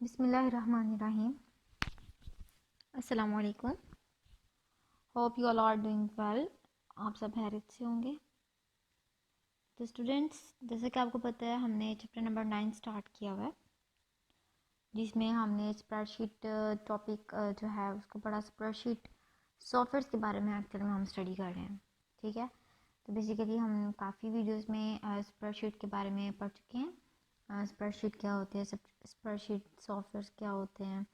बिस्मिल्लाहिर्रहमानिर्रहीम। अस्सलाम वालेकुम। Hope you all are doing well. आप सब खैरियत से होंगे। तो स्टूडेंट्स, जैसे कि आपको पता है हमने चैप्टर नंबर 9 स्टार्ट किया हुआ है, जिसमें हमने स्प्रेडशीट टॉपिक जो है उसको पढ़ा। स्प्रेडशीट सॉफ्टवेयर के बारे में एक्चुअली में हम स्टडी कर रहे हैं। ठीक है, तो बेसिकली हम काफ़ी वीडियोस में स्प्रेडशीट के बारे में पढ़ चुके हैं। स्प्रेडशीट क्या होते हैं, स्प्रेडशीट सॉफ्टवेयर क्या होते हैं,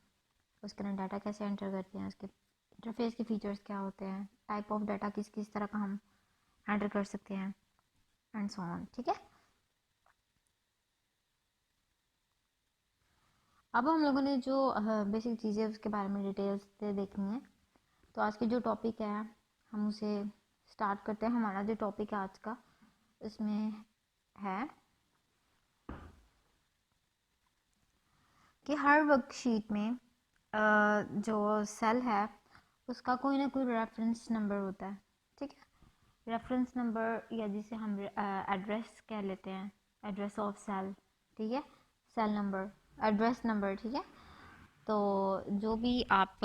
उसके अंदर डाटा कैसे एंटर करते हैं, उसके इंटरफेस के फीचर्स क्या होते हैं, टाइप ऑफ डाटा किस किस तरह का हम एंटर कर सकते हैं, एंड सो ऑन। ठीक है, अब हम लोगों ने जो बेसिक चीज़ें उसके बारे में डिटेल्स से देखनी है। तो आज की जो टॉपिक है हम उसे स्टार्ट करते हैं। हमारा जो टॉपिक है आज का, उसमें है कि हर वर्कशीट में जो सेल है उसका कोई ना कोई रेफरेंस नंबर होता है। ठीक है, रेफरेंस नंबर या जिसे हम एड्रेस कह लेते हैं, एड्रेस ऑफ सेल। ठीक है, सेल नंबर, एड्रेस नंबर। ठीक है, तो जो भी आप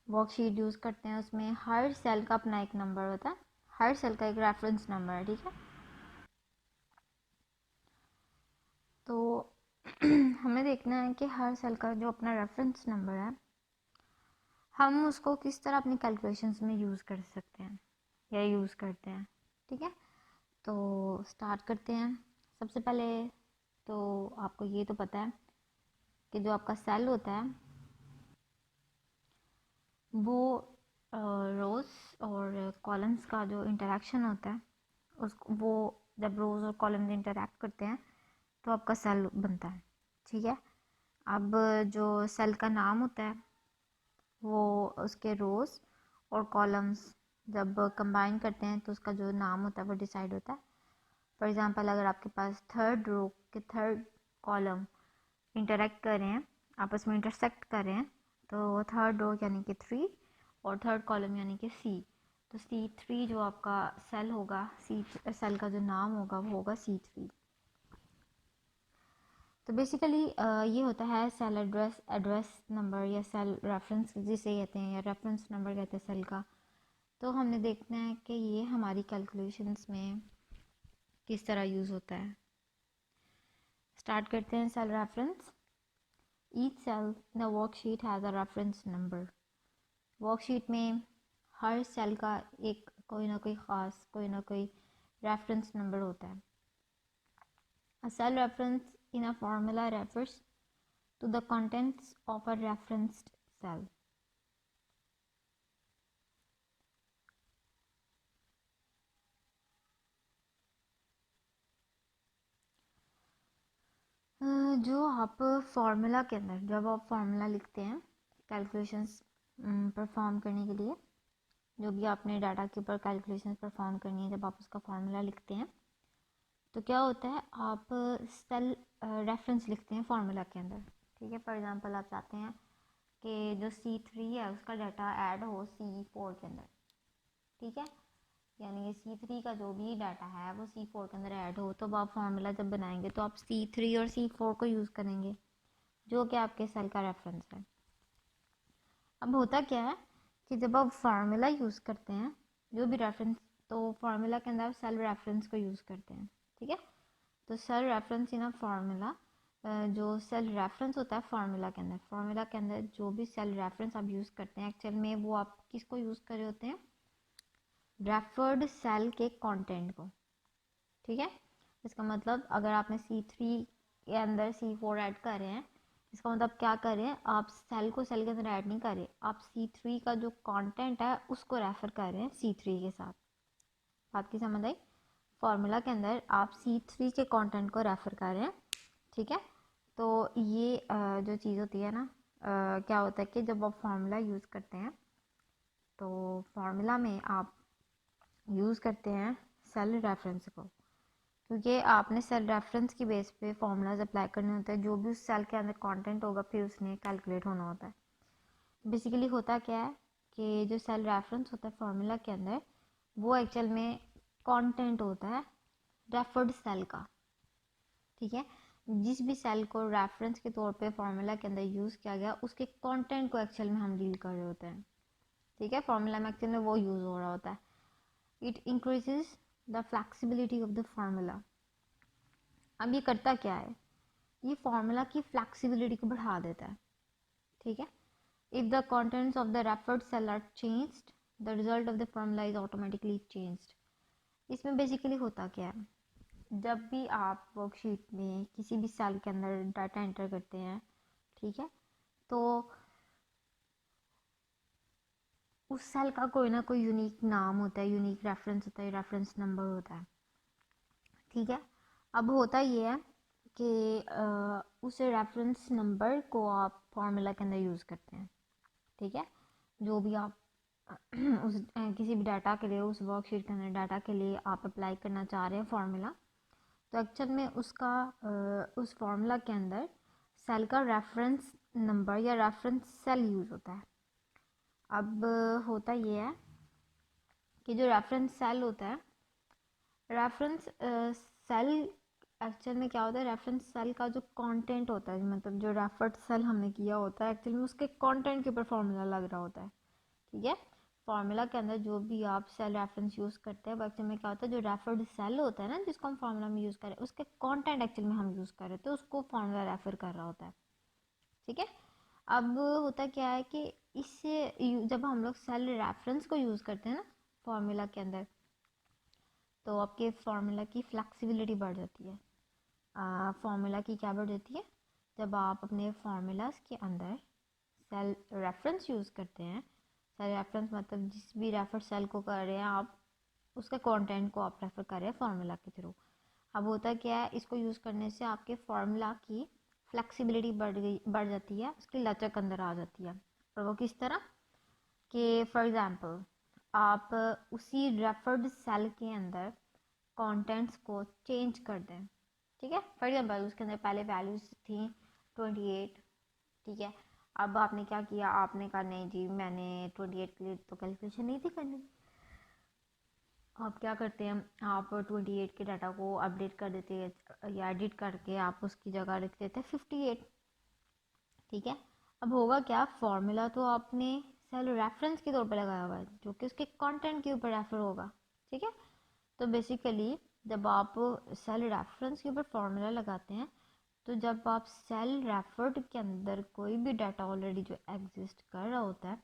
वर्कशीट यूज़ करते हैं उसमें हर सेल का अपना एक नंबर होता है, हर सेल का एक रेफरेंस नंबर है। ठीक है, तो हमें देखना है कि हर सेल का जो अपना रेफरेंस नंबर है हम उसको किस तरह अपनी कैलकुलेशंस में यूज़ कर सकते हैं या यूज़ करते हैं। ठीक है, तो स्टार्ट करते हैं। सबसे पहले तो आपको ये तो पता है कि जो आपका सेल होता है वो रोज़ और कॉलम्स का जो इंटरेक्शन होता है उस वो जब रोज़ और कॉलम्स इंटरेक्ट करते हैं तो आपका सेल बनता है। ठीक है, अब जो सेल का नाम होता है वो उसके रोज़ और कॉलम्स जब कंबाइन करते हैं तो उसका जो नाम होता है वो डिसाइड होता है। फॉर एग्ज़ाम्पल, अगर आपके पास थर्ड रो के थर्ड कॉलम इंटरेक्ट कर रहे हैं, आपस में इंटरसेक्ट कर रहे हैं, तो थर्ड रो यानी कि 3 और थर्ड कॉलम यानी कि सी, तो C3 जो आपका सेल होगा, सी सेल का जो नाम होगा वो होगा C3। तो बेसिकली ये होता है सेल एड्रेस, एड्रेस नंबर या सेल रेफरेंस जिसे कहते हैं, या रेफरेंस नंबर कहते हैं सेल का। तो हमने देखना है कि ये हमारी कैलकुलेशंस में किस तरह यूज़ होता है। स्टार्ट करते हैं। Cell reference. Each cell in the worksheet has a reference number. Worksheet में हर सेल का एक कोई ना कोई ख़ास, कोई ना कोई रेफरेंस नंबर होता है। A cell reference in a formula refers to the contents of a referenced cell. जो आप फार्मूला के अंदर जब आप फार्मूला लिखते हैं कैलकुलेशंस परफॉर्म करने के लिए, जो भी आपने डाटा के ऊपर कैलकुलेशंस परफॉर्म करनी है, जब आप उसका फार्मूला लिखते हैं तो क्या होता है, आप सेल रेफरेंस लिखते हैं फार्मूला के अंदर। ठीक है, फॉर एग्जांपल आप चाहते हैं कि जो C3 है उसका डाटा ऐड हो C4 के अंदर। ठीक है, यानी C3 का जो भी डाटा है वो C4 के अंदर ऐड हो, तो आप फार्मूला जब बनाएंगे तो आप C3 और C4 को यूज़ करेंगे जो कि आपके सेल का रेफरेंस है। अब होता क्या है कि जब आप फार्मूला यूज़ करते हैं जो भी रेफरेंस, तो फार्मूला के अंदर आप सेल रेफरेंस को यूज़ करते हैं। ठीक है, तो cell reference in a formula, जो सेल रेफरेंस होता है फार्मूला के अंदर जो भी सेल रेफरेंस आप यूज़ करते हैं एक्चुअल में वो आप किसको यूज़ कर रहे होते हैं, रेफर्ड सेल के कंटेंट को। ठीक है, इसका मतलब अगर आपने C3 के अंदर C4 ऐड कर रहे हैं, इसका मतलब क्या कर रहे हैं, आप सेल को सेल के अंदर ऐड नहीं कर रहे, आप C3 का जो कंटेंट है उसको रेफर कर रहे हैं C3 के साथ। बात की समझ आई? फार्मूला के अंदर आप C3 के कंटेंट को रेफर कर रहे हैं। ठीक है, तो ये जो चीज़ होती है ना, क्या होता है कि जब आप फार्मूला यूज़ करते हैं तो फार्मूला में आप यूज़ करते हैं सेल रेफरेंस को, क्योंकि आपने सेल रेफरेंस की बेस पे फार्मूलाज अप्लाई करने होते हैं। जो भी उस सेल के अंदर कंटेंट होगा फिर उसने कैलकुलेट होना होता है। बेसिकली होता क्या है कि जो सेल रेफरेंस होता है फार्मूला के अंदर वो एक्चुअल में कंटेंट होता है रेफर्ड सेल का। ठीक है, जिस भी सेल को रेफरेंस के तौर पे फार्मूला के अंदर यूज़ किया गया उसके कंटेंट को एक्चुअल में हम डील कर रहे होते हैं, ठीक है। फार्मूला में एक्चुअल में वो यूज़ हो रहा होता है। It increases the flexibility of the formula. अब ये करता क्या है, ये फार्मूला की फ्लेक्सिबिलिटी को बढ़ा देता है, ठीक है। If the contents of the referred cell are changed the result of the formula is automatically changed. इसमें बेसिकली होता क्या है, जब भी आप वर्कशीट में किसी भी सेल के अंदर डाटा एंटर करते हैं, ठीक है, तो उस सेल का कोई ना कोई यूनिक नाम होता है, यूनिक रेफरेंस होता है, रेफरेंस नंबर होता है, ठीक है। अब होता ये है कि उस रेफरेंस नंबर को आप फार्मूला के अंदर यूज़ करते हैं, ठीक है। जो भी आप उस किसी भी डाटा के लिए, उस वर्कशीट के अंदर डाटा के लिए आप अप्लाई करना चाह रहे हैं फार्मूला, तो एक्चुअल में उसका उस फार्मूला के अंदर सेल का रेफरेंस नंबर या रेफरेंस सेल यूज़ होता है। अब होता ये है कि जो रेफरेंस सेल होता है, रेफरेंस सेल एक्चुअल में क्या होता है, रेफरेंस सेल का जो कंटेंट होता है, मतलब जो रेफर्ड सेल हमने किया होता है, एक्चुअल में उसके कंटेंट के ऊपर फार्मूला लग रहा होता है, ठीक है। फार्मूला के अंदर जो भी आप सेल रेफरेंस यूज़ करते हैं वो एक्चुअल में क्या होता है, जो रेफर्ड सेल होता है ना, जिसको हम फार्मूला में यूज़ करें, उसके कंटेंट एक्चुअल में हम यूज़ कर रहे थे, उसको फार्मूला रेफर कर रहा होता है, ठीक है। अब होता क्या है कि इससे जब हम लोग सेल रेफरेंस को यूज़ करते हैं ना फार्मूला के अंदर, तो आपके फार्मूला की फ्लेक्सिबिलिटी बढ़ जाती है। फार्मूला की क्या बढ़ जाती है, जब आप अपने फार्मूलाज के अंदर सेल रेफरेंस यूज़ करते हैं, सेल रेफरेंस मतलब जिस भी रेफर सेल को कर रहे हैं आप, उसका कंटेंट को आप रेफर कर रहे हैं फार्मूला के थ्रू। अब होता क्या है, इसको यूज़ करने से आपके फार्मूला की फ्लेक्सिबिलिटी बढ़ जाती है, उसकी लचक अंदर आ जाती है। और वो किस तरह कि फॉर एग्ज़ाम्पल आप उसी रेफर्ड सेल के अंदर कंटेंट्स को चेंज कर दें, ठीक है। फॉर एग्जाम्पल उसके अंदर पहले वैल्यूज थी 28, ठीक है। अब आपने क्या किया, आपने कहा नहीं जी मैंने 28 के लिए तो कैलकुलेशन नहीं थी करनी। आप क्या करते हैं, आप 28 के डाटा को अपडेट कर देते हैं या एडिट करके आप उसकी जगह लिख देते हैं 58, ठीक है। अब होगा क्या, फॉर्मूला तो आपने सेल रेफरेंस के तौर पर लगाया हुआ है जो कि उसके कंटेंट के ऊपर रेफर होगा, ठीक है। तो बेसिकली जब आप सेल रेफरेंस के ऊपर फार्मूला लगाते हैं, तो जब आप सेल रेफर्ड के अंदर कोई भी डाटा ऑलरेडी जो एग्जिस्ट कर रहा होता है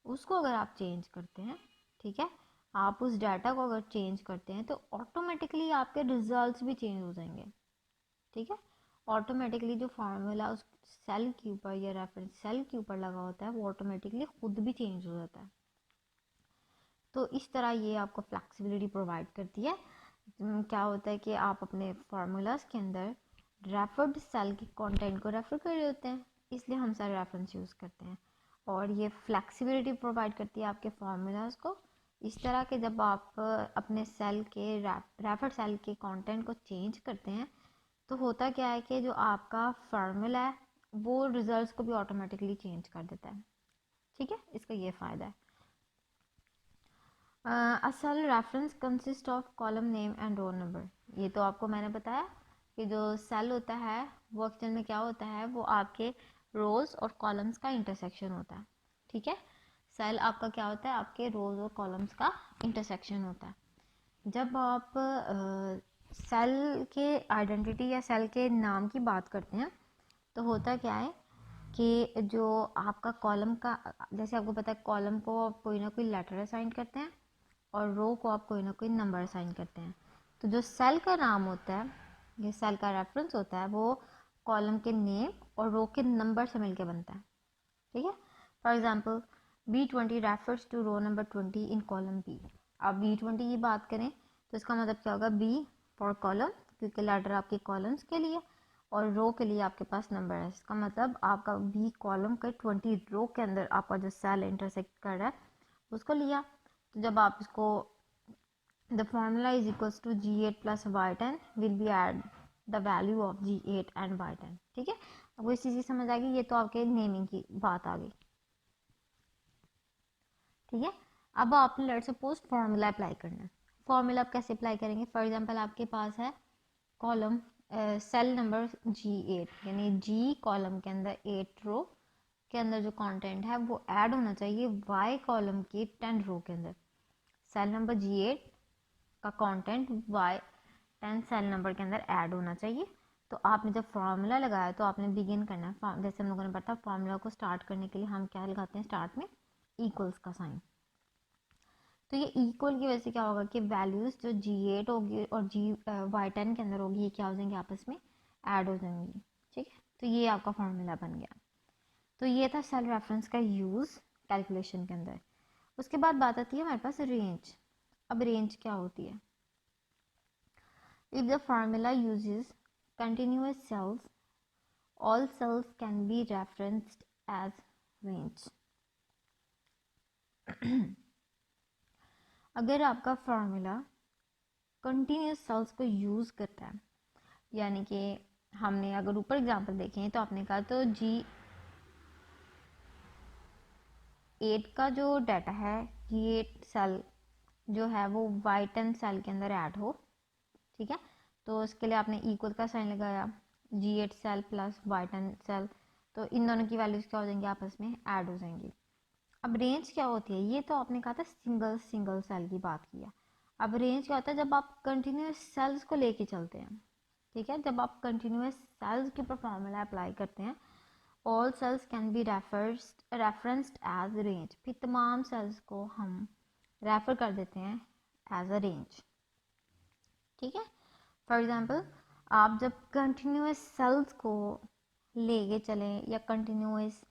उसको अगर आप चेंज करते हैं, ठीक है, आप उस डाटा को अगर चेंज करते हैं तो ऑटोमेटिकली आपके रिजल्ट्स भी चेंज हो जाएंगे, ठीक है। ऑटोमेटिकली जो फार्मूला उस सेल के ऊपर या रेफरेंस सेल के ऊपर लगा होता है वो ऑटोमेटिकली खुद भी चेंज हो जाता है। तो इस तरह ये आपको फ्लेक्सिबिलिटी प्रोवाइड करती है। क्या होता है कि आप अपने फार्मूलाज के अंदर रेफर्ड सेल के कंटेंट को रेफर कर रहे होते हैं, इसलिए हम सेल रेफरेंस यूज़ करते हैं। और ये फ्लेक्सिबिलिटी प्रोवाइड करती है आपके फार्मूलाज को, इस तरह के जब आप अपने सेल के रेफर्ड सेल के कंटेंट को चेंज करते हैं तो होता क्या है कि जो आपका फार्मूला है वो रिजल्ट्स को भी ऑटोमेटिकली चेंज कर देता है, ठीक है। इसका ये फ़ायदा है। A cell reference consists of column name and row number। ये तो आपको मैंने बताया कि जो सेल होता है वो एक्चुअल में क्या होता है, वो आपके रोज और कॉलम्स का इंटरसेक्शन होता है, ठीक है। सेल आपका क्या होता है, आपके रोज और कॉलम्स का इंटरसेक्शन होता है। जब आप सेल के आइडेंटिटी या सेल के नाम की बात करते हैं तो होता क्या है कि जो आपका कॉलम का, जैसे आपको पता है कॉलम को आप कोई ना कोई लेटर असाइन करते हैं और रो को आप कोई ना कोई नंबर असाइन करते हैं। तो जो सेल का नाम होता है, ये सेल का रेफरेंस होता है, वो कॉलम के नेम और रो के नंबर से मिलके बनता है, ठीक है। For example B20 refers to row number 20 in column B. अब B20 की बात करें तो इसका मतलब क्या होगा, B फॉर कॉलम, क्योंकि लेटर आपके कॉलम्स के लिए और रो के लिए आपके पास नंबर है, इसका मतलब आपका B कॉलम के 20 रो के अंदर आपका जो सेल इंटरसेक्ट कर रहा है उसको लिया। तो जब आप इसको the formula is equals to G8 plus Y10 will be add the value of G8 and Y10, ठीक है। आपको इस चीज़ की समझ आ गई, ये तो आपके नेमिंग की बात आ गई, ठीक है। अब आपने लेट सपोज फार्मूला अप्लाई करना है। फार्मूला आप कैसे अप्लाई करेंगे, फॉर एग्जांपल आपके पास है कॉलम सेल नंबर G8 यानी G कॉलम के अंदर 8 रो के अंदर जो कंटेंट है वो ऐड होना चाहिए Y कॉलम की 10 रो के अंदर। सेल नंबर G8 का कंटेंट Y10 सेल नंबर के अंदर ऐड होना चाहिए। तो आपने जब फार्मूला लगाया तो आपने बिगिन करना है, जैसे हम लोगों ने पता फार्मूला को स्टार्ट करने के लिए हम क्या लगाते हैं स्टार्ट में, इक्वल्स का साइन। तो ये इक्वल की वजह से क्या होगा कि वैल्यूज़ जो G8 होगी और Y10 के अंदर होगी ये क्या हो जाएंगे आपस में ऐड हो जाएंगी। ठीक है, तो ये आपका फार्मूला बन गया। तो ये था सेल रेफरेंस का यूज़ कैलकुलेशन के अंदर। उसके बाद बात आती है हमारे पास रेंज। अब रेंज क्या होती है? If the formula uses continuous cells, all cells can be referenced as range. अगर आपका फार्मूला कंटिन्यूस सेल्स को यूज़ करता है, यानी कि हमने अगर ऊपर एग्जांपल देखें तो आपने कहा तो G8 का जो डाटा है G8 सेल जो है वो Y10 सेल के अंदर ऐड हो। ठीक है, तो उसके लिए आपने इक्वल का साइन लगाया, G8 cell plus Y10 cell, तो इन दोनों की वैल्यूज़ क्या हो जाएंगी आपस में ऐड हो जाएंगी। अब रेंज क्या होती है? ये तो आपने कहा था सिंगल सेल की बात किया। अब रेंज क्या होता है? जब आप कंटिन्यूस सेल्स को लेके चलते हैं। ठीक है, जब आप कंटिन्यूस सेल्स के ऊपर फॉर्मूला अप्लाई करते हैं, all cells can be referenced as range, फिर तमाम सेल्स को हम रेफर कर देते हैं एज अ रेंज। ठीक है, फॉर एग्जांपल आप जब कंटिन्यूस सेल्स को लेके चलें या कंटिन्यूस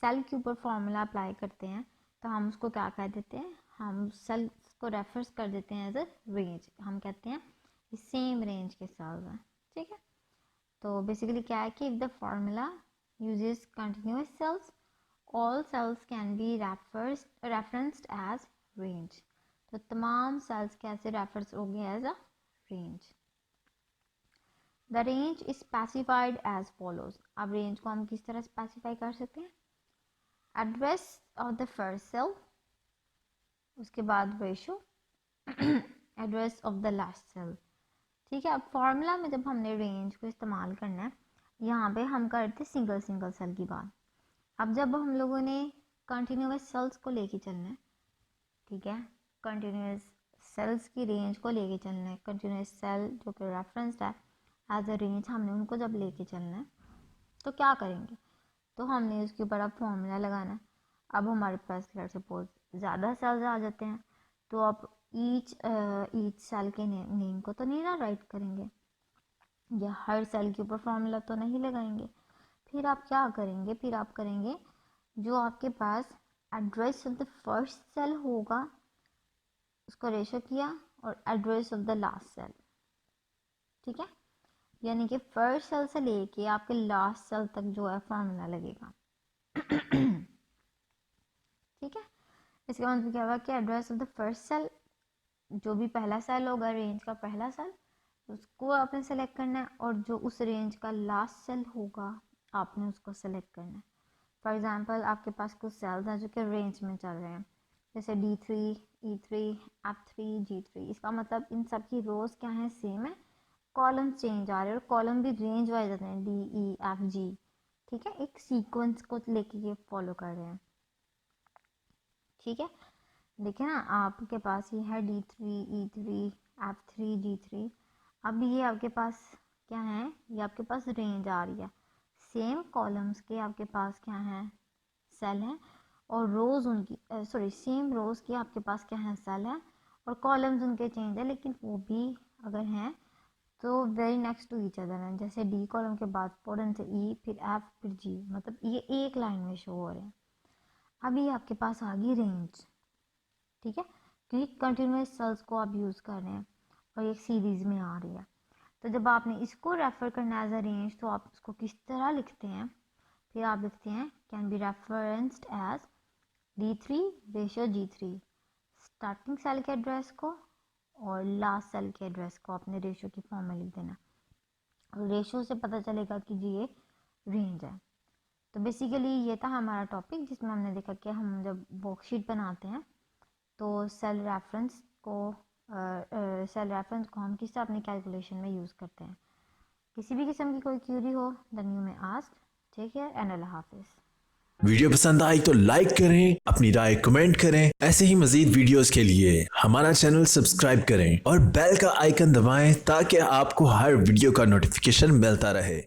सेल के ऊपर फॉर्मूला अप्लाई करते हैं तो हम उसको क्या कह देते हैं? हम सेल्स को रेफर्स कर देते हैं एज अ रेंज। हम कहते हैं ये सेम रेंज के सेल्स हैं। ठीक है, तो बेसिकली क्या है कि if the formula uses continuous cells, all cells can be referenced as range. तो तमाम सेल्स कैसे रेफर्स हो गए as a range. The range is specified as follows. अब रेंज को हम किस तरह स्पेसिफाई कर सकते हैं? Address of the first cell, उसके बाद ratio, address of the last cell. ठीक है, अब फॉर्मूला में जब हमने रेंज को इस्तेमाल करना है, यहाँ पे हम करते सिंगल सेल की बात। अब जब हम लोगों ने कंटिन्यूस सेल्स को लेके चलना है, ठीक है, कंटिन्यूस सेल्स की रेंज को लेके चलना है, कंटिन्यूस सेल जो कि रेफरेंस्ड है एज अ रेंज, हमने उनको जब लेके चलना है तो क्या करेंगे? तो हमने उसके ऊपर अब फॉर्मूला लगाना है। अब हमारे पास लेट्स सपोज ज़्यादा सेल्स आ जाते हैं, तो आप ईच सेल के नेम को तो नहीं ना राइट करेंगे, या हर सेल के ऊपर फॉर्मूला तो नहीं लगाएंगे। फिर आप क्या करेंगे? फिर आप करेंगे जो आपके पास address of the first cell होगा उसको रेशो किया, और address of the last cell. ठीक है, यानी कि फर्स्ट सेल से लेके आपके लास्ट सेल तक जो है फॉर्मूला लगेगा। ठीक है, इसका मतलब क्या होगा कि address of the first cell, जो भी पहला सेल होगा रेंज का पहला सेल, उसको आपने सेलेक्ट करना है, और जो उस रेंज का लास्ट सेल होगा आपने उसको सेलेक्ट करना है। फॉर एग्जांपल आपके पास कुछ सेल्स हैं जो कि रेंज में चल रहे हैं, जैसे D3, E3, F3, G3। इसका मतलब इन सब की रोज क्या है? सेम है, कॉलम चेंज आ रहे हैं और कॉलम भी रेंज वाइज आते हैं, D, E, F, G। ठीक है, एक सीक्वेंस को लेके ये फॉलो कर रहे हैं। ठीक है, देखिए ना आपके पास ये है D3, E3, F3, G3। अब ये आपके पास क्या है? ये आपके पास रेंज आ रही है, सेम कॉलम्स के आपके पास क्या है? सेल है, और रोज उनकी सेम रोज की आपके पास क्या है? सेल है, और कॉलम्स उनके चेंज है, लेकिन वो भी अगर हैं तो very next to each other है। जैसे D कॉलम के बाद फौरन से E, फिर F, फिर G, मतलब ये एक लाइन में शो हो रहे हैं। अभी आपके पास आ गई रेंज। ठीक है, क्योंकि कंटिन्यूस सेल्स को आप यूज़ कर रहे हैं और एक सीरीज में आ रही है, तो जब आपने इसको रेफर करना एज अ रेंज तो आप इसको किस तरह लिखते हैं? फिर आप लिखते हैं can be referenced as D3 ratio G3। Starting cell के एड्रेस को और लास्ट सेल के एड्रेस को आपने रेशियो की फॉर्म में लिख देना, और रेशियो से पता चलेगा कि जी ये रेंज है। तो बेसिकली ये था हमारा टॉपिक, जिसमें हमने देखा कि हम जब वर्कशीट बनाते हैं तो सेल रेफरेंस को हम किस तरह अपनी कैलकुलेशन में यूज़ करते हैं। किसी भी किस्म की कोई क्यूरी हो then you may ask. Take care and अल्लाह हाफिज़। वीडियो पसंद आई तो लाइक करें, अपनी राय कमेंट करें। ऐसे ही मजीद वीडियोस के लिए हमारा चैनल सब्सक्राइब करें और बेल का आइकन दबाएं ताकि आपको हर वीडियो का नोटिफिकेशन मिलता रहे।